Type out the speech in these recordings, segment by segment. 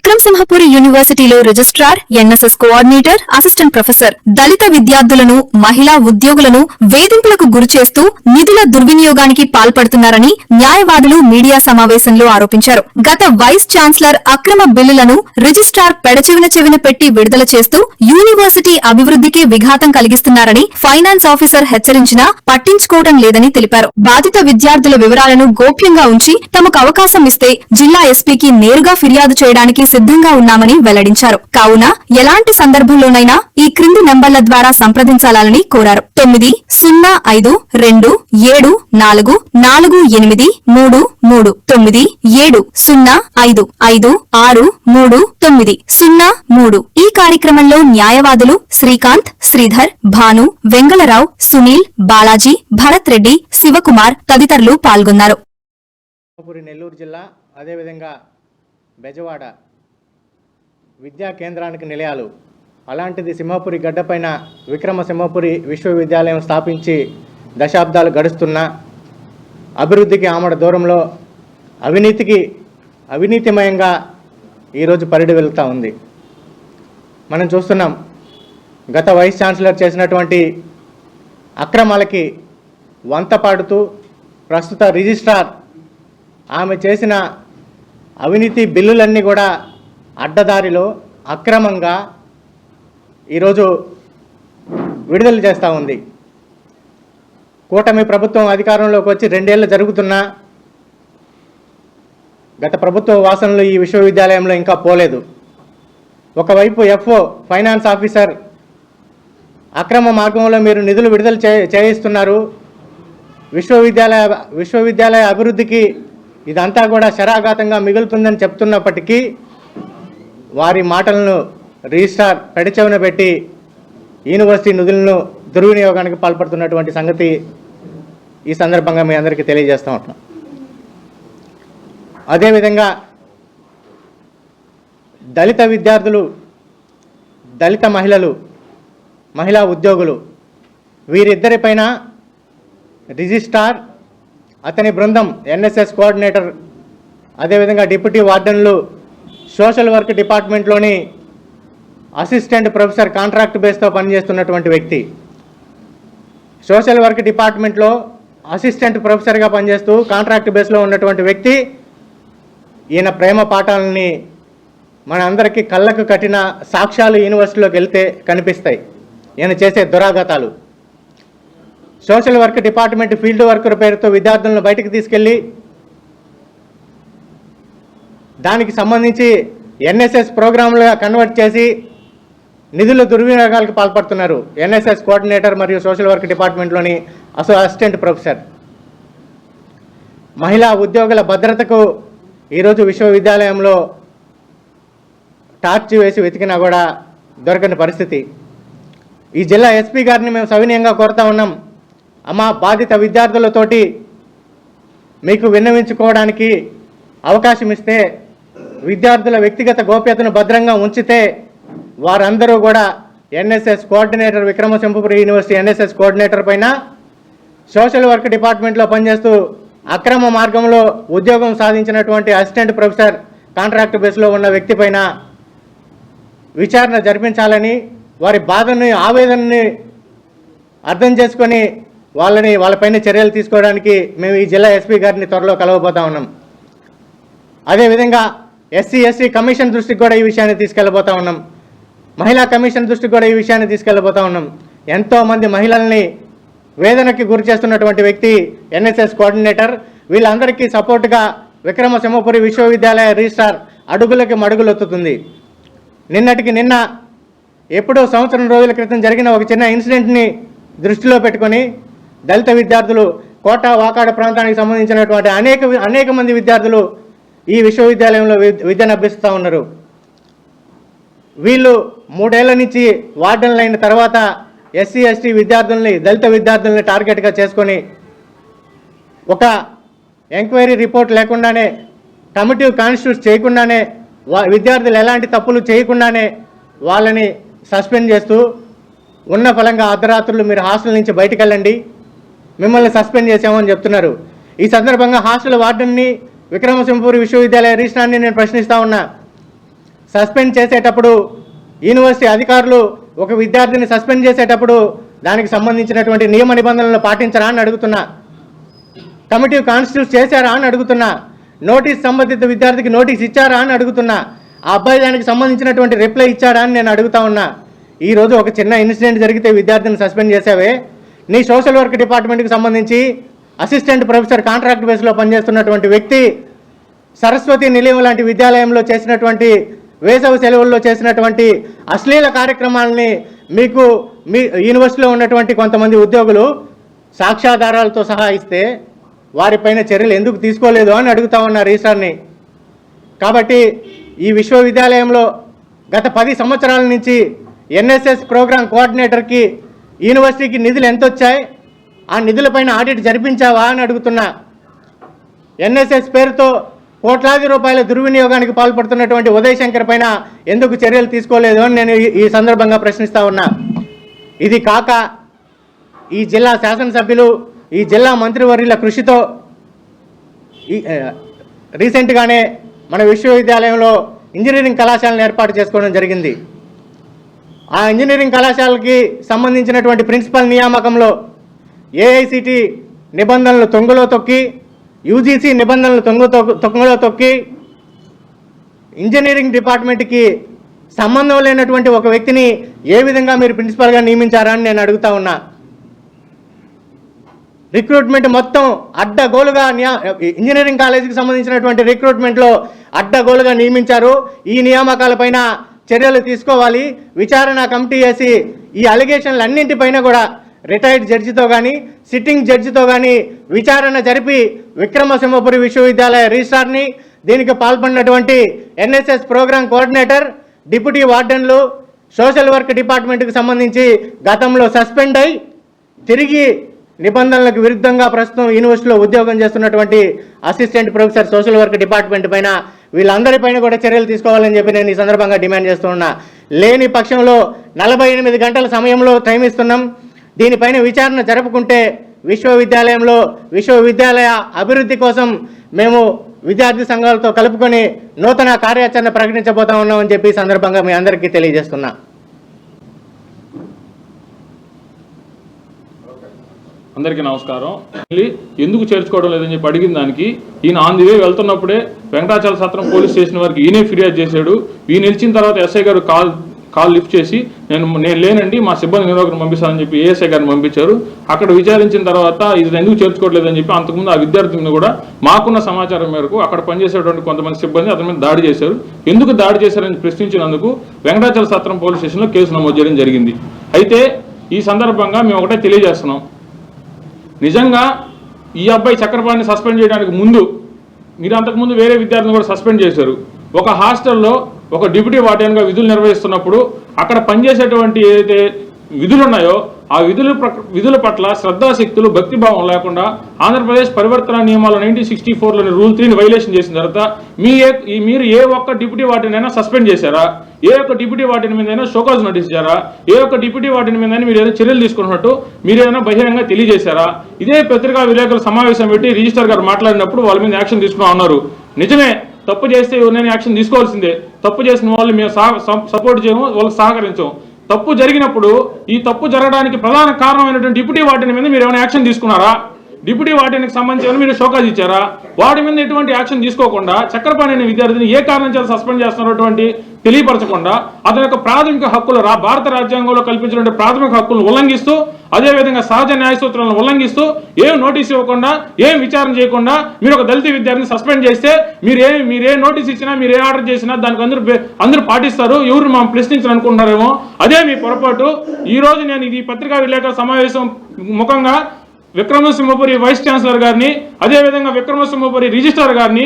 విక్రమసింహపురి యూనివర్సిటీలో registrar, NSS coordinator, assistant professor దళిత విద్యార్థులను, మహిళా ఉద్యోగులను వేధింపులకు గురిచేస్తూ నిధుల దుర్వినియోగానికి పాల్పడుతున్నారని న్యాయవాదులు మీడియా సమావేశంలో ఆరోపించారు. గత వైస్ ఛాన్సలర్ అక్రమ బిల్లులను రిజిస్ట్రార్ చెవిన పెట్టి విడుదల చేస్తూ యూనివర్సిటీ అభివృద్ధికి విఘాతం కలిగిస్తున్నారని ఫైనాన్స్ ఆఫీసర్ హెచ్చరించినా పట్టించుకోవడం లేదని తెలిపారు. బాధిత విద్యార్థుల వివరాలను గోప్యంగా ఉంచి తమకు అవకాశం ఇస్తే జిల్లా ఎస్పీకి నేరుగా ఫిర్యాదు చేయడానికి సిద్ధంగా ఉన్నామని వెల్లడించారు. కావున ఎలాంటి సందర్భంలోనైనా ఈ క్రింది నంబర్ల ద్వారా సంప్రదించాలని కోరారు. 970484653 ఈ కార్యక్రమంలో న్యాయవాదులు శ్రీకాంత్, శ్రీధర్, భాను, వెంగళరావు, సునీల్, బాలాజీ, భరత్ రెడ్డి, శివకుమార్ తదితరులు పాల్గొన్నారు. నెల్లూరు జిల్లా అదేవిధంగా బెజవాడ విద్యా కేంద్రానికి నిలయాలు. అలాంటిది సింహపురి గడ్డపైన విక్రమసింహపురి విశ్వవిద్యాలయం స్థాపించి దశాబ్దాలు గడుస్తున్నా అభివృద్ధికి ఆమడ దూరంలో అవినీతిమయంగా ఈరోజు పరిడి వెళ్తూ ఉంది. మనం చూస్తున్నాం, గత వైస్ ఛాన్సలర్ చేసినటువంటి అక్రమాలకి వంత పాడుతూ ప్రస్తుత రిజిస్ట్రార్ ఆమె చేసిన అవినీతి బిల్లులన్నీ కూడా అడ్డదారిలో అక్రమంగా ఈరోజు విడుదల చేస్తూ ఉంది. కూటమి ప్రభుత్వం అధికారంలోకి వచ్చి 2 ఏళ్ళు జరుగుతున్నా గత ప్రభుత్వ వాసనలు ఈ విశ్వవిద్యాలయంలో ఇంకా పోలేదు. ఒకవైపు ఎఫ్ఓ ఫైనాన్స్ ఆఫీసర్ అక్రమ మార్గంలో మీరు నిధులు విడుదల చేయిస్తున్నారు, విశ్వవిద్యాలయ అభివృద్ధికి ఇదంతా కూడా శరాఘాతంగా మిగులుతుందని చెప్తున్నప్పటికీ వారి మాటలను రిజిస్ట్రార్ పెడచెవిన పెట్టి యూనివర్సిటీ నిధులను దుర్వినియోగానికి పాల్పడుతున్నటువంటి సంగతి ఈ సందర్భంగా మీ అందరికీ తెలియజేస్తూ ఉంటాం. అదేవిధంగా దళిత విద్యార్థులు, దళిత మహిళలు, మహిళా ఉద్యోగులు వీరిద్దరిపైన రిజిస్ట్రార్, అతని బృందం, ఎన్ఎస్ఎస్ కోఆర్డినేటర్, అదేవిధంగా డిప్యూటీ వార్డెన్లు, సోషల్ వర్క్ డిపార్ట్మెంట్లోని అసిస్టెంట్ ప్రొఫెసర్ కాంట్రాక్ట్ బేస్తో పనిచేస్తున్నటువంటి వ్యక్తి, సోషల్ వర్క్ డిపార్ట్మెంట్లో అసిస్టెంట్ ప్రొఫెసర్గా పనిచేస్తూ కాంట్రాక్ట్ బేస్లో ఉన్నటువంటి వ్యక్తి ఈయన ప్రేమ పాఠాలని మన అందరికీ కళ్ళకు కట్టిన సాక్ష్యాలు యూనివర్సిటీలోకి వెళ్తే కనిపిస్తాయి. ఈయన చేసే దురాఘాతాలు, social work department field worker పేరుతో విద్యార్థులను బయటకు తీసుకెళ్ళి దానికి సంబంధించి ఎన్ఎస్ఎస్ ప్రోగ్రాంలుగా కన్వర్ట్ చేసి నిధుల దుర్వినియోగాలకు పాల్పడుతున్నారు ఎన్ఎస్ఎస్ కోఆర్డినేటర్ మరియు సోషల్ వర్క్ డిపార్ట్మెంట్లోని అసిస్టెంట్ ప్రొఫెసర్. మహిళా ఉద్యోగుల భద్రతకు ఈరోజు విశ్వవిద్యాలయంలో టార్చ్ వేసి వెతికినా కూడా దొరకని పరిస్థితి. ఈ జిల్లా ఎస్పీ గారిని మేము సవినయంగా కోరుతా ఉన్నాం, అమ్మా బాధిత విద్యార్థులతోటి మీకు విన్నవించుకోవడానికి అవకాశం ఇస్తే, విద్యార్థుల వ్యక్తిగత గోప్యతను భద్రంగా ఉంచితే వారందరూ కూడా NSS coordinator, Vikramasimhapuri university NSS coordinator పైన, సోషల్ వర్క్ డిపార్ట్మెంట్లో పనిచేస్తూ అక్రమ మార్గంలో ఉద్యోగం సాధించినటువంటి అసిస్టెంట్ ప్రొఫెసర్ కాంట్రాక్ట్ బేస్లో ఉన్న వ్యక్తి పైన విచారణ జరిపించాలని, వారి బాధని, ఆవేదనని అర్థం చేసుకొని వాళ్ళపైన చర్యలు తీసుకోవడానికి మేము ఈ జిల్లా ఎస్పీ గారిని త్వరలో కలవబోతా ఉన్నాం. అదేవిధంగా ఎస్సీ కమిషన్ దృష్టికి కూడా ఈ విషయాన్ని తీసుకెళ్ళబోతా ఉన్నాం. మహిళా కమిషన్ దృష్టికి కూడా ఈ విషయాన్ని తీసుకెళ్ళబోతా ఉన్నాం. ఎంతోమంది మహిళల్ని వేదనకి గురి చేస్తున్నటువంటి వ్యక్తి ఎన్ఎస్ఎస్ కోఆర్డినేటర్. వీళ్ళందరికీ సపోర్టుగా విక్రమసింహపురి విశ్వవిద్యాలయ రిజిస్ట్రార్ అడుగులకి మడుగులొత్తుతుంది. నిన్నటికి నిన్న ఎప్పుడో సంవత్సరం రోజుల క్రితం జరిగిన ఒక చిన్న ఇన్సిడెంట్ని దృష్టిలో పెట్టుకొని దళిత విద్యార్థులు, కోట వాకాడ ప్రాంతానికి సంబంధించినటువంటి అనేక మంది విద్యార్థులు ఈ విశ్వవిద్యాలయంలో విద్యను అభ్యసిస్తూ ఉన్నారు. వీళ్ళు 3 ఏళ్ల నుంచి వార్డెన్లు అయిన తర్వాత ఎస్సీ ఎస్టీ విద్యార్థుల్ని, దళిత విద్యార్థుల్ని టార్గెట్గా చేసుకొని ఒక ఎంక్వైరీ రిపోర్ట్ లేకుండానే, కమిటీ కాన్స్టిట్యూట్ చేయకుండానే, విద్యార్థులు ఎలాంటి తప్పులు చేయకుండానే వాళ్ళని సస్పెండ్ చేస్తూ ఉన్న ఫలంగా అర్ధరాత్రులు మీరు హాస్టల్ నుంచి బయటకు వెళ్ళండి, మిమ్మల్ని సస్పెండ్ చేసామని చెప్తున్నారు. ఈ సందర్భంగా హాస్టల్ వార్డెన్ని, విక్రమసింహపురి విశ్వవిద్యాలయ రిజిస్ట్రార్ని నేను ప్రశ్నిస్తూ ఉన్నా. సస్పెండ్ చేసేటప్పుడు యూనివర్సిటీ అధికారులు ఒక విద్యార్థిని సస్పెండ్ చేసేటప్పుడు దానికి సంబంధించినటువంటి నియమ నిబంధనలు పాటించరా అని అడుగుతున్నా. కమిటీ కాన్స్టిట్యూట్ చేశారా అని అడుగుతున్నా. నోటీస్ సంబంధిత విద్యార్థికి నోటీస్ ఇచ్చారా అని అడుగుతున్నా. ఆ అబ్బాయి దానికి సంబంధించినటువంటి రిప్లై ఇచ్చాడా అని నేను అడుగుతా ఉన్నా. ఈరోజు ఒక చిన్న ఇన్సిడెంట్ జరిగితే విద్యార్థిని సస్పెండ్ చేసావే, నీ సోషల్ వర్క్ డిపార్ట్మెంట్కి సంబంధించి అసిస్టెంట్ ప్రొఫెసర్ కాంట్రాక్ట్ బేస్లో పనిచేస్తున్నటువంటి వ్యక్తి సరస్వతి నిలయం లాంటి విద్యాలయంలో చేసినటువంటి వేసవి సెలవుల్లో చేసినటువంటి అశ్లీల కార్యక్రమాలని మీకు మీ యూనివర్సిటీలో ఉన్నటువంటి కొంతమంది ఉద్యోగులు సాక్ష్యాధారాలతో సహా ఇస్తే వారిపైన చర్యలు ఎందుకు తీసుకోలేదు అని అడుగుతా ఉన్నారు రిజిస్ట్రార్ని. కాబట్టి ఈ విశ్వవిద్యాలయంలో గత 10 సంవత్సరాల నుంచి ఎన్ఎస్ఎస్ ప్రోగ్రామ్ కోఆర్డినేటర్కి యూనివర్సిటీకి నిధులు ఎంత వచ్చాయి, ఆ నిధులపైన ఆడిట్ జరిపించావా అని అడుగుతున్నా. ఎన్ఎస్ఎస్ పేరుతో కోట్లాది రూపాయల దుర్వినియోగానికి పాల్పడుతున్నటువంటి ఉదయ్ శంకర్ పైన ఎందుకు చర్యలు తీసుకోలేదు అని నేను ఈ సందర్భంగా ప్రశ్నిస్తా ఉన్నా. ఇది కాక ఈ జిల్లా శాసనసభ్యులు, ఈ జిల్లా మంత్రివర్యుల కృషితో రీసెంట్గానే మన విశ్వవిద్యాలయంలో ఇంజనీరింగ్ కళాశాలను ఏర్పాటు చేసుకోవడం జరిగింది. ఆ ఇంజనీరింగ్ కళాశాలకి సంబంధించినటువంటి ప్రిన్సిపల్ నియామకంలో ఏఐసిటి నిబంధనలు తొంగలో తొక్కి, యూజీసీ నిబంధనలు తొంగలో తొక్కి ఇంజనీరింగ్ డిపార్ట్మెంట్కి సంబంధం లేనటువంటి ఒక వ్యక్తిని ఏ విధంగా మీరు ప్రిన్సిపల్గా నియమించారా అని నేను అడుగుతా ఉన్నా. రిక్రూట్మెంట్ మొత్తం అడ్డగోలుగా ఇంజనీరింగ్ కాలేజీకి సంబంధించినటువంటి రిక్రూట్మెంట్లో అడ్డగోలుగా నియమించారు. ఈ నియామకాలపైన చర్యలు తీసుకోవాలి, విచారణ కమిటీ వేసి ఈ అలిగేషన్లు అన్నింటిపైన కూడా రిటైర్డ్ జడ్జితో కానీ సిట్టింగ్ జడ్జితో కానీ విచారణ జరిపి విక్రమసింహపురి విశ్వవిద్యాలయ రిజిస్ట్రార్ని, దీనికి పాల్పడినటువంటి ఎన్ఎస్ఎస్ ప్రోగ్రామ్ కోఆర్డినేటర్, డిప్యూటీ వార్డెన్లు, సోషల్ వర్క్ డిపార్ట్మెంట్కి సంబంధించి గతంలో సస్పెండ్ అయి తిరిగి నిబంధనలకు విరుద్ధంగా ప్రస్తుతం యూనివర్సిటీలో ఉద్యోగం చేస్తున్నటువంటి assistant professor social work department పైన వీళ్ళందరిపైన కూడా చర్యలు తీసుకోవాలని చెప్పి నేను ఈ సందర్భంగా డిమాండ్ చేస్తూ ఉన్నా. లేని పక్షంలో 48 గంటల సమయంలో టైం ఇస్తున్నాం. దీనిపైన విచారణ జరుపుకుంటే విశ్వవిద్యాలయ అభివృద్ధి కోసం మేము విద్యార్థి సంఘాలతో కలుపుకొని నూతన కార్యాచరణ ప్రకటించబోతా ఉన్నామని చెప్పి ఈ సందర్భంగా మీ అందరికీ తెలియజేస్తున్నా. అందరికీ నమస్కారం. ఎందుకు చేర్చుకోవడం లేదని చెప్పి అడిగిన దానికి ఈయన ఆన్ ది వే వెళ్తున్నప్పుడే వెంకటాచల సత్రం పోలీస్ స్టేషన్ వరకు ఈయనే ఫిర్యాదు చేశాడు. ఈయన నిలిచిన తర్వాత ఎస్ఐ గారు కాల్ లిఫ్ట్ చేసి నేను లేనండి, మా సిబ్బంది నిర్వాహకుని పంపిస్తానని చెప్పి ఏఎస్ఐ గారిని పంపించారు. అక్కడ విచారించిన తర్వాత ఇది ఎందుకు చేర్చుకోవట్లేదని చెప్పి అంతకుముందు ఆ విద్యార్థిని కూడా మాకున్న సమాచారం మేరకు అక్కడ పనిచేసేటువంటి కొంతమంది సిబ్బంది అతని మీద దాడి చేశారు. ఎందుకు దాడి చేశారని ప్రశ్నించినందుకు వెంకటాచల సత్రం పోలీస్ స్టేషన్లో కేసు నమోదు చేయడం జరిగింది. అయితే ఈ సందర్భంగా మేము ఒకటే తెలియజేస్తున్నాం, నిజంగా ఈ అబ్బాయి చక్రపాణిని సస్పెండ్ చేయడానికి ముందు మీరు అంతకుముందు వేరే విద్యార్థిని కూడా సస్పెండ్ చేశారు. ఒక హాస్టల్లో ఒక డిప్యూటీ వార్డెన్గా విధులు నిర్వహిస్తున్నప్పుడు అక్కడ పనిచేసేటువంటి ఏదైతే విధులు ఉన్నాయో ఆ విధుల పట్ల శ్రద్ధాశక్తులు భక్తిభావం లేకుండా ఆంధ్రప్రదేశ్ పరివర్తన నియమాలు 1964లోని రూల్ 3ని వైలేషన్ చేసిన తర్వాత మీరు ఏ ఒక్క డిప్యూటీ వార్డెన్ అయినా సస్పెండ్ చేశారా? ఏ ఒక్క డిప్యూటీ వార్డెన్ మీద అయినా షోకాజ్ నోటీస్ ఇచ్చారా? ఏ ఒక్క డిప్యూటీ వార్డెన్ మీద మీరు ఏదైనా చర్యలు తీసుకున్నట్టు మీరు ఏదైనా బహిరంగంగా తెలియజేశారా? ఇదే పత్రికా విలేకరుల సమావేశం పెట్టి రిజిస్టర్ గారు మాట్లాడినప్పుడు వాళ్ళ మీద యాక్షన్ తీసుకున్నా ఉన్నారు. నిజమే, తప్పు చేస్తే ఎవరినైనా యాక్షన్ తీసుకోవాల్సిందే. తప్పు చేసిన వాళ్ళు మేము సపోర్ట్ చేయము, వాళ్ళకి సహకరించము. తప్పు జరిగినప్పుడు ఈ తప్పు జరగడానికి ప్రధాన కారణమైనటువంటి డిప్యూటీ వార్డెన్ మీద మీరు ఏమైనా యాక్షన్ తీసుకున్నారా? డిప్యూటీ వార్డెన్కి సంబంధించి మీరు షోకాజ్ ఇచ్చారా? వాడి మీద ఎటువంటి యాక్షన్ తీసుకోకుండా చక్రపాణి అనే విద్యార్థిని ఏ కారణం చేత సస్పెండ్ చేస్తున్నటువంటి తెలియపరచకుండా అతని యొక్క ప్రాథమిక హక్కులు భారత రాజ్యాంగంలో కల్పించినటువంటి ప్రాథమిక హక్కులను ఉల్లంఘిస్తూ, అదేవిధంగా సహజ న్యాయ సూత్రాలను ఉల్లంఘిస్తూ, ఏం నోటీస్ ఇవ్వకుండా, ఏం విచారణ చేయకుండా మీరు ఒక దళిత విద్యార్థిని సస్పెండ్ చేస్తే మీరే నోటీస్ ఇచ్చినా, మీరు ఏ ఆర్డర్ చేసినా దానికి అందరూ పాటిస్తారు, ఎవరు మనం ప్రశ్నించాలని అనుకుంటున్నారేమో. అదే మీ పొరపాటు. ఈ రోజు నేను ఇది పత్రికా విలేకరుల సమావేశం ముఖంగా విక్రమసింహపురి వైస్ ఛాన్సలర్ గారిని, అదేవిధంగా విక్రమసింహపురి రిజిస్ట్రార్ గారిని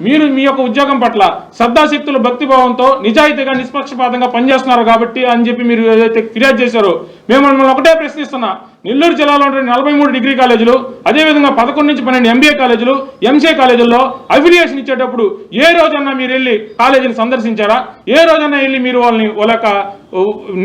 మీరు మీ యొక్క ఉద్యోగం పట్ల శ్రద్ధాశక్తులు భక్తిభావంతో నిజాయితీగా నిష్పక్షపాతంగా పనిచేస్తున్నారు కాబట్టి అని చెప్పి మీరు ఏదైతే ఫిర్యాదు చేశారో మేము మిమ్మల్ని ఒకటే ప్రశ్నిస్తున్నా. నెల్లూరు జిల్లాలో ఉండే 43 డిగ్రీ కాలేజీలు, అదేవిధంగా 11 నుంచి 12 ఎంబీఏ కాలేజీలు, ఎంసీఏ కాలేజీల్లో అఫిలియేషన్ ఇచ్చేటప్పుడు ఏ రోజన్నా మీరు వెళ్ళి కాలేజీని సందర్శించారా? ఏ రోజన్నా వెళ్ళి మీరు వాళ్ళ యొక్క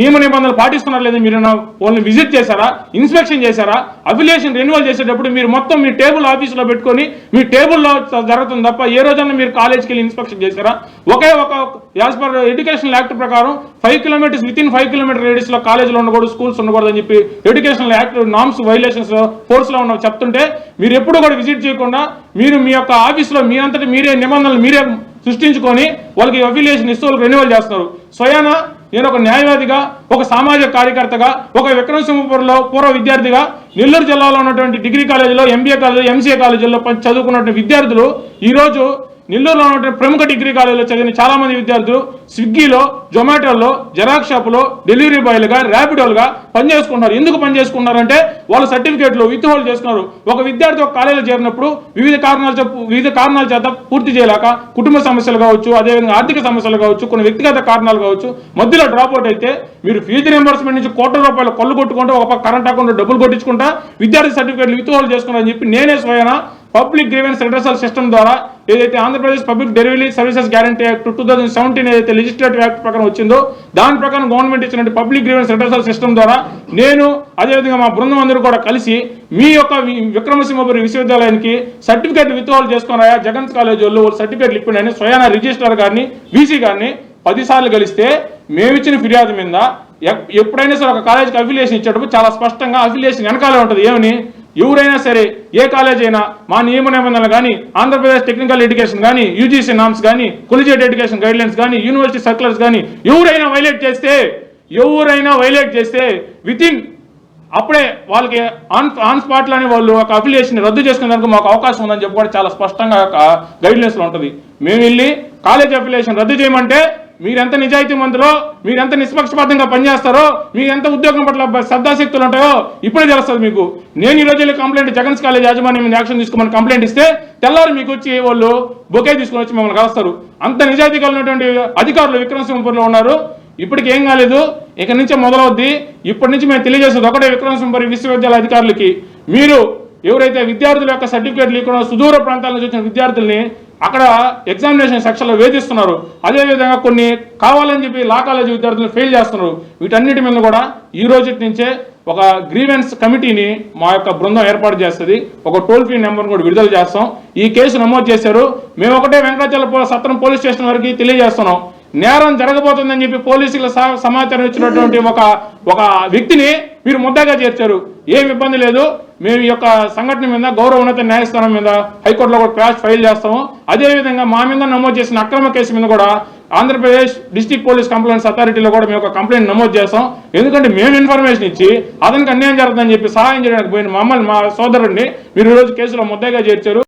నియమ నిబంధనలు పాటిస్తున్నారు లేదా మీరు వాళ్ళని విజిట్ చేశారా? ఇన్స్పెక్షన్ చేశారా? అఫిలియేషన్ రెన్యువల్ చేసేటప్పుడు మీరు మొత్తం మీ టేబుల్ ఆఫీసులో పెట్టుకొని మీ టేబుల్లో జరుగుతుంది తప్ప ఏ రోజన్నా మీరు కాలేజీకి వెళ్ళి ఇన్స్పెక్షన్ చేశారా? ఒకే ఒక యాజ్ పర్ ఎడ్యుకేషనల్ యాక్ట్ ప్రకారం 5 kilometres within 5 kilometre radius లో కాలేజీలో ఉండకూడదు, స్కూల్స్ ఉండకూడదు అని చెప్పి educational act norms violations force లో ఉన్న చెప్తుంటే మీరు ఎప్పుడు కూడా విజిట్ చేయకుండా మీరు మీ యొక్క ఆఫీసులో మీరంతటి మీరే నిబంధనలు మీరే సృష్టించుకొని వాళ్ళకి అఫిలియేషన్ ఇస్తూ వాళ్ళకి రెన్యువల్ చేస్తున్నారు. స్వయాన నేను ఒక న్యాయవాదిగా, ఒక సామాజిక కార్యకర్తగా, ఒక విక్రమసింహపురంలో పూర్వ విద్యార్థిగా, నెల్లూరు జిల్లాలో ఉన్నటువంటి డిగ్రీ కాలేజీలో, ఎంబీఏ కాలేజీలో, ఎంసీఏ కాలేజీలో చదువుకున్నటువంటి విద్యార్థులు ఈరోజు నెల్లూరులో ఉన్నటువంటి ప్రముఖ డిగ్రీ కాలేజీలో చదివిన చాలా మంది విద్యార్థులు స్విగ్గీలో, జొమాటోలో, జెరాక్స్ షాపులో డెలివరీ బాయ్లుగా, ర్యాపిడోలుగా పనిచేసుకుంటున్నారు. ఎందుకు పనిచేసుకుంటున్నారంటే వాళ్ళు సర్టిఫికేట్లు విత్ హోల్డ్ చేసుకున్నారు. ఒక విద్యార్థి ఒక కాలేజీలో చేరినప్పుడు వివిధ కారణాల చేత పూర్తి చేయలేక కుటుంబ సమస్యలు కావచ్చు, అదేవిధంగా ఆర్థిక సమస్యలు కావచ్చు, కొన్ని వ్యక్తిగత కారణాలు కావచ్చు, మధ్యలో డ్రాప్ అవుట్ అయితే మీరు ఫీజు రింబర్స్మెంట్ నుంచి కోట్ల రూపాయలు కొల్లు కొట్టుకుంటూ ఒక కరెంట్ అకౌంట్ డబ్బులు కొట్టించుకుంటా విద్యార్థి సర్టిఫికేట్లు విత్ హోల్డ్ చేసుకున్నారని చెప్పి నేనే స్వయాన పబ్లిక్ గ్రీవెన్స్ రిడ్రెసల్ సిస్టమ్ ద్వారా ఏదైతే Andhra Pradesh public delivery services guarantee act 2017 ఏదైతే లెజిస్లేటివ్ యాక్ట్ ప్రకారం వచ్చిందో దాని ప్రకారం గవర్నమెంట్ ఇచ్చినటువంటి పబ్లిక్ గ్రీవెన్స్ రిడ్రెసల్ సిస్టమ్ ద్వారా నేను అదేవిధంగా మా బృందం అందరూ కూడా కలిసి మీ యొక్క విక్రమసింహపురి విశ్వవిద్యాలయానికి సర్టిఫికేట్ విత్ హోల్డ్ చేసుకున్నాయా జగన్స్ కాలేజ్ వాళ్ళు సర్టిఫికేట్లు ఇప్పినని స్వయాన రిజిస్ట్రార్ గారిని, వీసీ గారిని 10 సార్లు కలిస్తే మేమిచ్చిన ఫిర్యాదు మీద ఎప్పుడైనా సరే ఒక కాలేజీకి అఫిలియేషన్ ఇచ్చేటప్పుడు చాలా స్పష్టంగా అఫిలియేషన్ వెనకాలే ఉంటుంది. ఏమని ఎవరైనా సరే ఏ కాలేజ్ అయినా మా నియమ నిబంధనలు కానీ, ఆంధ్రప్రదేశ్ టెక్నికల్ ఎడ్యుకేషన్ కానీ, యూజీసీ నామ్స్ కానీ, కొలిజియేట్ ఎడ్యుకేషన్ గైడ్లైన్స్ కానీ, యూనివర్సిటీ సర్క్యులర్స్ కానీ ఎవరైనా వైలేట్ చేస్తే విత్ ఇన్ అప్పుడే వాళ్ళకి ఆన్ స్పాట్లోనే వాళ్ళు ఒక అఫిలియేషన్ రద్దు చేసుకునేందుకు మాకు అవకాశం ఉందని చెప్పి కూడా చాలా స్పష్టంగా గైడ్లైన్స్లో ఉంటుంది. మేము వెళ్ళి కాలేజ్ అఫిలియేషన్ రద్దు చేయమంటే మీరెంత నిజాయితీమంతులో, మీరెంత నిష్పక్షపాతంగా పనిచేస్తారో, మీకు ఎంత ఉద్యోగం పట్ల శ్రద్ధాశక్తులు ఉంటాయో ఇప్పుడే తెలుస్తుంది మీకు. నేను ఈ రోజు వెళ్ళి కంప్లైంట్ జగన్స్ కాలేజ్ యాజమాన్యం మీద యాక్షన్ తీసుకోమని కంప్లైంట్ ఇస్తే తెల్లారు మీకు వచ్చి వాళ్ళు బొకే తీసుకుని వచ్చి మమ్మల్ని కలుస్తారు. అంత నిజాయితీ కలిగినటువంటి అధికారులు విక్రమసింహపురంలో ఉన్నారు. ఇప్పటికి ఏం కాలేదు, ఇక నుంచే మొదలవుద్ది. ఇప్పటి నుంచి మేము తెలియజేసేది ఒకటే విక్రమసింహపురి విశ్వవిద్యాలయ అధికారులకి, మీరు ఎవరైతే విద్యార్థుల యొక్క సర్టిఫికేట్లు లేకుండా సుదూర ప్రాంతాల నుంచి వచ్చిన విద్యార్థుల్ని అక్కడ ఎగ్జామినేషన్ సెక్షన్లో వేధిస్తున్నారు, అదేవిధంగా కొన్ని కావాలని చెప్పి లా కాలేజీ విద్యార్థులను ఫెయిల్ చేస్తున్నారు. వీటన్నిటి మీద కూడా ఈ రోజు నుంచే ఒక గ్రీవెన్స్ కమిటీని మా యొక్క బృందం ఏర్పాటు చేస్తుంది. ఒక టోల్ ఫ్రీ నెంబర్ కూడా విడుదల చేస్తాం. ఈ కేసు నమోదు చేశారు. మేము ఒకటే వెంకటాచల సత్రం పోలీస్ స్టేషన్ వరకు తెలియజేస్తున్నాం, నేరం జరగబోతుందని చెప్పి పోలీసుల సమాచారం ఇచ్చినటువంటి ఒక వ్యక్తిని మీరు ముద్దాగా చేర్చారు. ఏం ఇబ్బంది లేదు, మేము ఈ యొక్క సంఘటన మీద గౌరవోన్నత న్యాయస్థానం మీద హైకోర్టులో కూడా క్రాష్ ఫైల్ చేస్తాము. అదేవిధంగా మా మీద నమోదు చేసిన అక్రమ కేసు మీద కూడా ఆంధ్రప్రదేశ్ డిస్ట్రిక్ట్ పోలీస్ కంప్లైంట్స్ అథారిటీలో కూడా మేము ఒక కంప్లైంట్ నమోదు చేస్తాం. ఎందుకంటే మేము ఇన్ఫర్మేషన్ ఇచ్చి అతనికి అన్యాయం జరుగుతుందని చెప్పి సహాయం చేయడానికి పోయిన మా సోదరుడిని మీరు ఈరోజు కేసులో ముద్దాగా చేర్చారు.